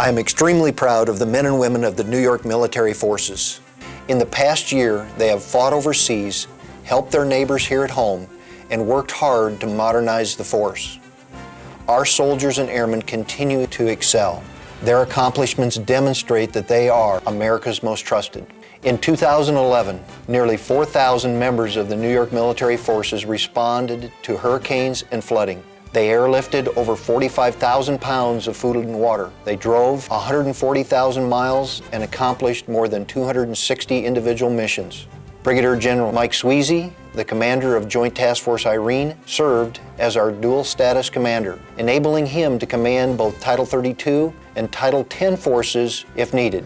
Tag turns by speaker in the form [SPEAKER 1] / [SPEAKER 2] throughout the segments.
[SPEAKER 1] I am extremely proud of the men and women of the New York Military Forces. In the past year, they have fought overseas, helped their neighbors here at home, and worked hard to modernize the force. Our soldiers and airmen continue to excel. Their accomplishments demonstrate that they are America's most trusted. In 2011, nearly 4,000 members of the New York Military Forces responded to hurricanes and flooding. They airlifted over 45,000 pounds of food and water. They drove 140,000 miles and accomplished more than 260 individual missions. Brigadier General Mike Sweezy, the commander of Joint Task Force Irene, served as our dual status commander, enabling him to command both Title 32 and Title 10 forces if needed.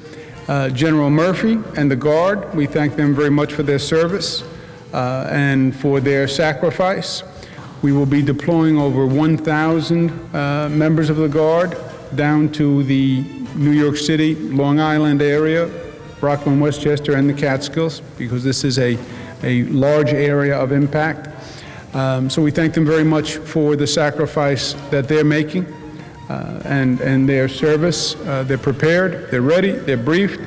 [SPEAKER 2] General Murphy and the Guard, we thank them very much for their service and for their sacrifice. We will be deploying over 1,000 members of the Guard down to the New York City, Long Island area, Rockland, Westchester, and the Catskills, because this is a large area of impact. So we thank them very much for the sacrifice that they're making and their service. They're prepared, they're ready, they're briefed,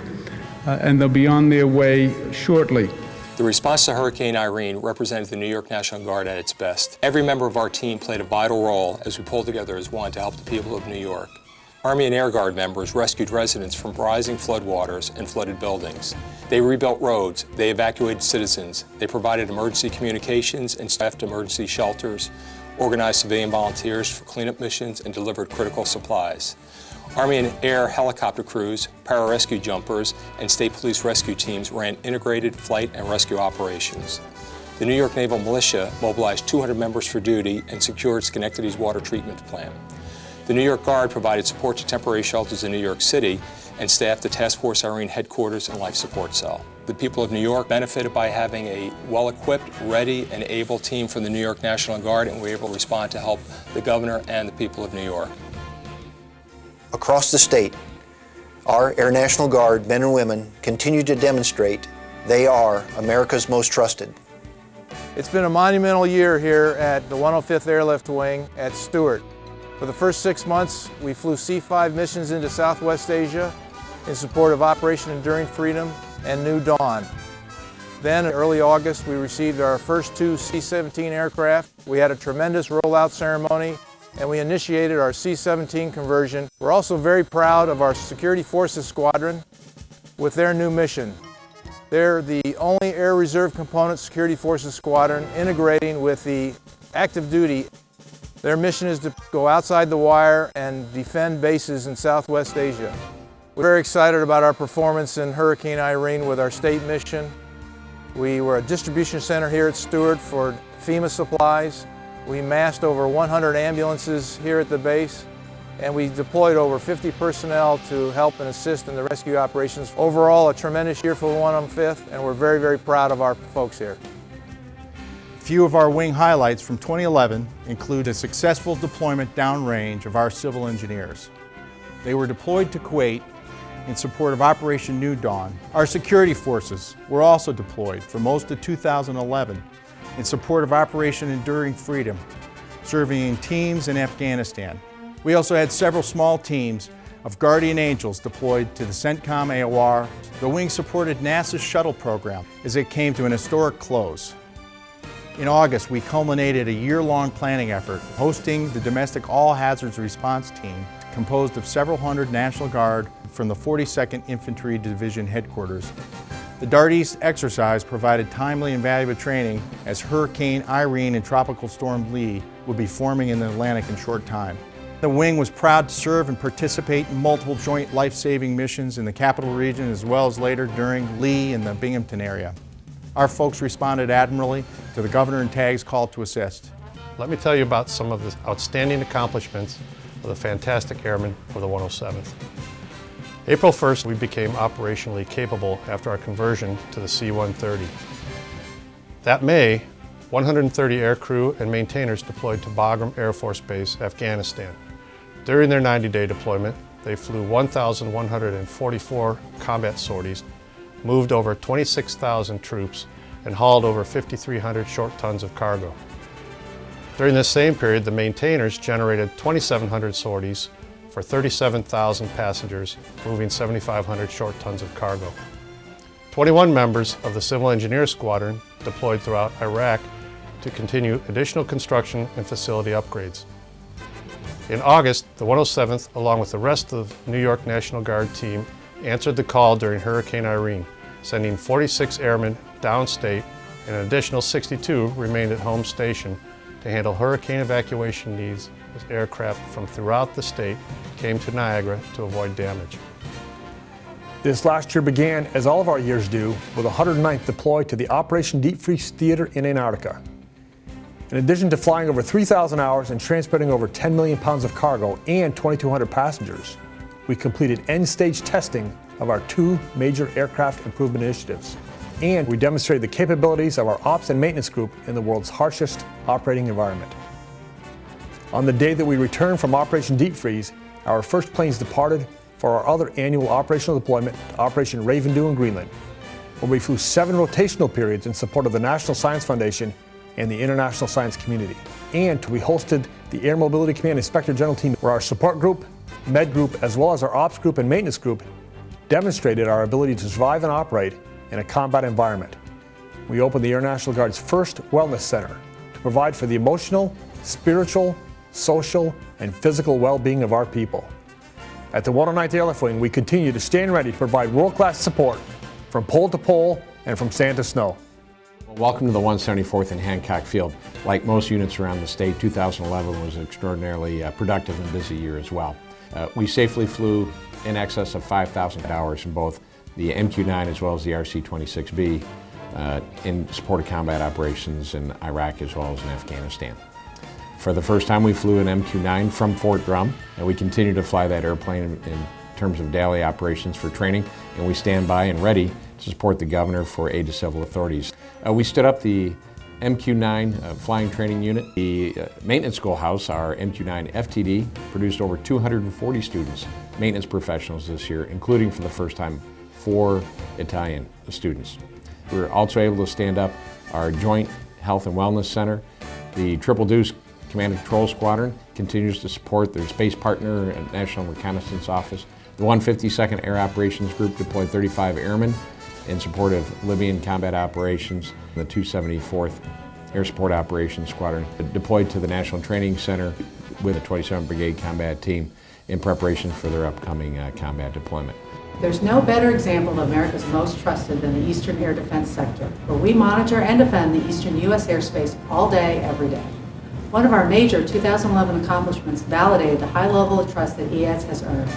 [SPEAKER 2] and they'll be on their way shortly.
[SPEAKER 3] The response to Hurricane Irene represented the New York National Guard at its best. Every member of our team played a vital role as we pulled together as one to help the people of New York. Army and Air Guard members rescued residents from rising floodwaters and flooded buildings. They rebuilt roads, they evacuated citizens, they provided emergency communications and staffed emergency shelters, organized civilian volunteers for cleanup missions, and delivered critical supplies. Army and Air helicopter crews, pararescue jumpers, and state police rescue teams ran integrated flight and rescue operations. The New York Naval Militia mobilized 200 members for duty and secured Schenectady's water treatment plant. The New York Guard provided support to temporary shelters in New York City and staffed the Task Force Irene headquarters and life support cell. The people of New York benefited by having a well-equipped, ready, and able team from the New York National Guard, and were able to respond to help the governor and the people of New York.
[SPEAKER 1] Across the state, our Air National Guard men and women continue to demonstrate they are America's most trusted.
[SPEAKER 4] It's been a monumental year here at the 105th Airlift Wing at Stewart. For the first 6 months, we flew C-5 missions into Southwest Asia in support of Operation Enduring Freedom and New Dawn. Then in early August, we received our first 2 C-17 aircraft. We had a tremendous rollout ceremony, and we initiated our C-17 conversion. We're also very proud of our Security Forces Squadron with their new mission. They're the only Air Reserve Component Security Forces Squadron integrating with the active duty. Their mission is to go outside the wire and defend bases in Southwest Asia. We're very excited about our performance in Hurricane Irene with our state mission. We were a distribution center here at Stewart for FEMA supplies. We massed over 100 ambulances here at the base, and we deployed over 50 personnel to help and assist in the rescue operations. Overall, a tremendous year for the 105th, and we're very, very proud of our folks here.
[SPEAKER 5] A few of our wing highlights from 2011 include a successful deployment downrange of our civil engineers. They were deployed to Kuwait in support of Operation New Dawn. Our security forces were also deployed for most of 2011 in support of Operation Enduring Freedom, serving in teams in Afghanistan. We also had several small teams of Guardian Angels deployed to the CENTCOM AOR. The wing supported NASA's shuttle program as it came to an historic close. In August, we culminated a year-long planning effort, hosting the Domestic All Hazards Response Team, composed of several hundred National Guard from the 42nd Infantry Division headquarters. The Dart East exercise provided timely and valuable training as Hurricane Irene and Tropical Storm Lee would be forming in the Atlantic in short time. The wing was proud to serve and participate in multiple joint life-saving missions in the Capital Region, as well as later during Lee and the Binghamton area. Our folks responded admirably to the Governor and TAG's call to assist.
[SPEAKER 6] Let me tell you about some of the outstanding accomplishments of the fantastic airmen for the 107th. April 1st, we became operationally capable after our conversion to the C-130. That May, 130 aircrew and maintainers deployed to Bagram Air Force Base, Afghanistan. During their 90-day deployment, they flew 1,144 combat sorties, moved over 26,000 troops, and hauled over 5,300 short tons of cargo. During this same period, the maintainers generated 2,700 sorties, for 37,000 passengers, moving 7,500 short tons of cargo. 21 members of the Civil Engineer Squadron deployed throughout Iraq to continue additional construction and facility upgrades. In August, the 107th, along with the rest of the New York National Guard team, answered the call during Hurricane Irene, sending 46 airmen downstate, and an additional 62 remained at home station to handle hurricane evacuation needs as aircraft from throughout the state came to Niagara to avoid damage.
[SPEAKER 7] This last year began, as all of our years do, with 109th deployed to the Operation Deep Freeze Theater in Antarctica. In addition to flying over 3,000 hours and transporting over 10 million pounds of cargo and 2,200 passengers, we completed end-stage testing of our 2 major aircraft improvement initiatives. And we demonstrated the capabilities of our ops and maintenance group in the world's harshest operating environment. On the day that we returned from Operation Deep Freeze, our first planes departed for our other annual operational deployment to Operation Raven Dew in Greenland, where we flew 7 rotational periods in support of the National Science Foundation and the international science community. And we hosted the Air Mobility Command Inspector General team, where our support group, med group, as well as our ops group and maintenance group demonstrated our ability to survive and operate in a combat environment. We opened the Air National Guard's first wellness center to provide for the emotional, spiritual, social, and physical well-being of our people. At the 109th Airlift Wing, we continue to stand ready to provide world-class support from pole to pole and from sand to snow.
[SPEAKER 8] Welcome to the 174th in Hancock Field. Like most units around the state, 2011 was an extraordinarily productive and busy year as well. We safely flew in excess of 5,000 hours in both the MQ-9 as well as the RC-26B in support of combat operations in Iraq as well as in Afghanistan. For the first time, we flew an MQ-9 from Fort Drum, and we continue to fly that airplane in terms of daily operations for training, and we stand by and ready to support the governor for aid to civil authorities. We stood up the MQ-9 flying training unit. The maintenance schoolhouse, our MQ-9 FTD, produced over 240 students, maintenance professionals this year, including for the first time 4 Italian students. We were also able to stand up our Joint Health and Wellness Center. The Triple Deuce Command and Control Squadron continues to support their space partner and National Reconnaissance Office. The 152nd Air Operations Group deployed 35 airmen in support of Libyan combat operations. The 274th Air Support Operations Squadron deployed to the National Training Center with the 27th Brigade Combat Team in preparation for their upcoming combat deployment.
[SPEAKER 9] There's no better example of America's most trusted than the Eastern Air Defense Sector, where we monitor and defend the Eastern U.S. airspace all day, every day. One of our major 2011 accomplishments validated the high level of trust that EADS has earned.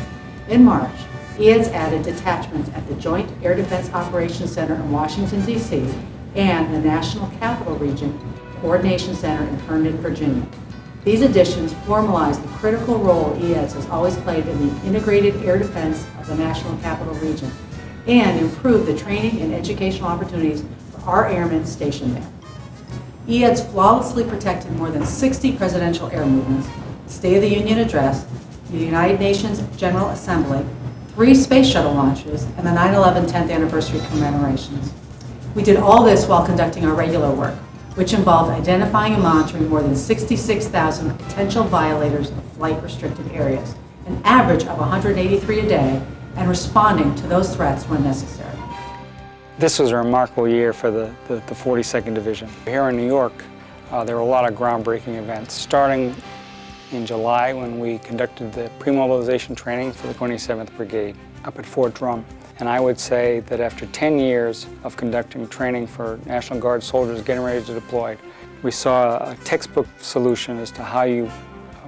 [SPEAKER 9] In March, EADS added detachments at the Joint Air Defense Operations Center in Washington, D.C., and the National Capital Region Coordination Center in Herndon, Virginia. These additions formalize the critical role EADS has always played in the integrated air defense of the National Capital Region and improve the training and educational opportunities for our airmen stationed there. EADS flawlessly protected more than 60 presidential air movements, State of the Union address, the United Nations General Assembly, 3 space shuttle launches, and the 9/11 10th anniversary commemorations. We did all this while conducting our regular work, which involved identifying and monitoring more than 66,000 potential violators of flight-restricted areas, an average of 183 a day, and responding to those threats when necessary.
[SPEAKER 10] This was a remarkable year for the 42nd Division. Here in New York, there were a lot of groundbreaking events, starting in July when we conducted the pre-mobilization training for the 27th Brigade up at Fort Drum. And I would say that after 10 years of conducting training for National Guard soldiers getting ready to deploy, we saw a textbook solution as to how you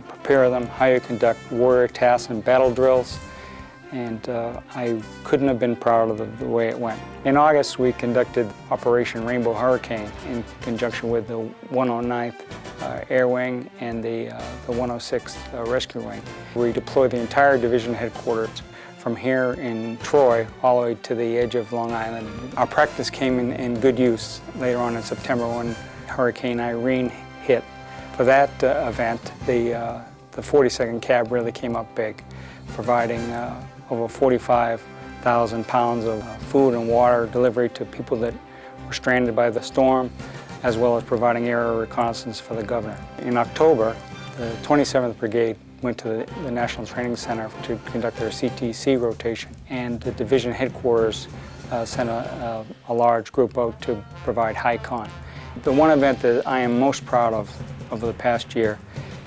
[SPEAKER 10] prepare them, how you conduct warrior tasks and battle drills. And I couldn't have been prouder of the way it went. In August, we conducted Operation Rainbow Hurricane in conjunction with the 109th Air Wing and the 106th Rescue Wing. We deployed the entire division headquarters from here in Troy all the way to the edge of Long Island. Our practice came in good use later on in September when Hurricane Irene hit. For that event, the 42nd Cab really came up big, providing over 45,000 pounds of food and water delivery to people that were stranded by the storm, as well as providing air reconnaissance for the governor. In October, the 27th Brigade went to the National Training Center to conduct their CTC rotation, and the division headquarters sent a large group out to provide HICON. The one event that I am most proud of over the past year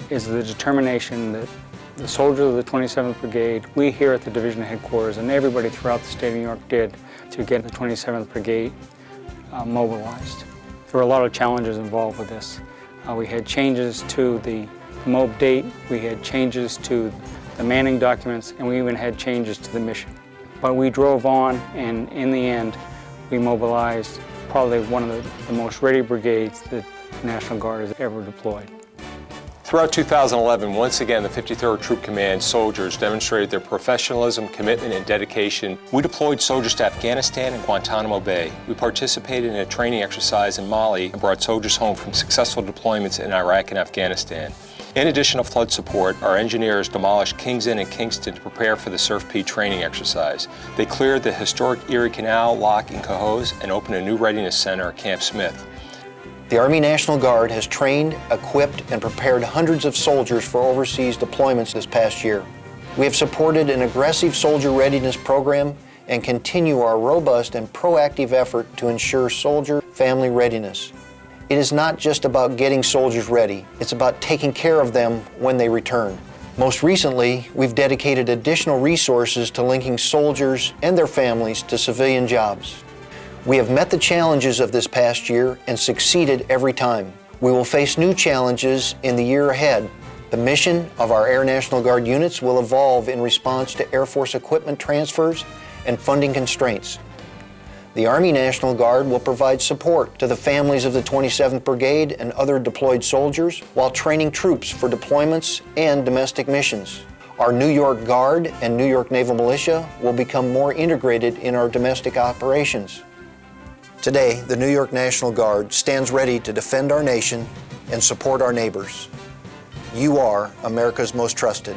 [SPEAKER 10] is the determination that the soldiers of the 27th Brigade, we here at the division headquarters, and everybody throughout the state of New York did to get the 27th Brigade mobilized. There were a lot of challenges involved with this. We had changes to the MOB date, we had changes to the manning documents, and we even had changes to the mission. But we drove on, and in the end, we mobilized probably one of the most ready brigades that the National Guard has ever deployed.
[SPEAKER 3] Throughout 2011, once again, the 53rd Troop Command soldiers demonstrated their professionalism, commitment, and dedication. We deployed soldiers to Afghanistan and Guantanamo Bay. We participated in a training exercise in Mali and brought soldiers home from successful deployments in Iraq and Afghanistan. In addition to flood support, our engineers demolished Kings Inn and Kingston to prepare for the Surf P training exercise. They cleared the historic Erie Canal lock in Cohoes and opened a new readiness center at Camp Smith.
[SPEAKER 1] The Army National Guard has trained, equipped, and prepared hundreds of soldiers for overseas deployments this past year. We have supported an aggressive soldier readiness program and continue our robust and proactive effort to ensure soldier family readiness. It is not just about getting soldiers ready, it's about taking care of them when they return. Most recently, we've dedicated additional resources to linking soldiers and their families to civilian jobs. We have met the challenges of this past year and succeeded every time. We will face new challenges in the year ahead. The mission of our Air National Guard units will evolve in response to Air Force equipment transfers and funding constraints. The Army National Guard will provide support to the families of the 27th Brigade and other deployed soldiers while training troops for deployments and domestic missions. Our New York Guard and New York Naval Militia will become more integrated in our domestic operations. Today, the New York National Guard stands ready to defend our nation and support our neighbors. You are America's most trusted.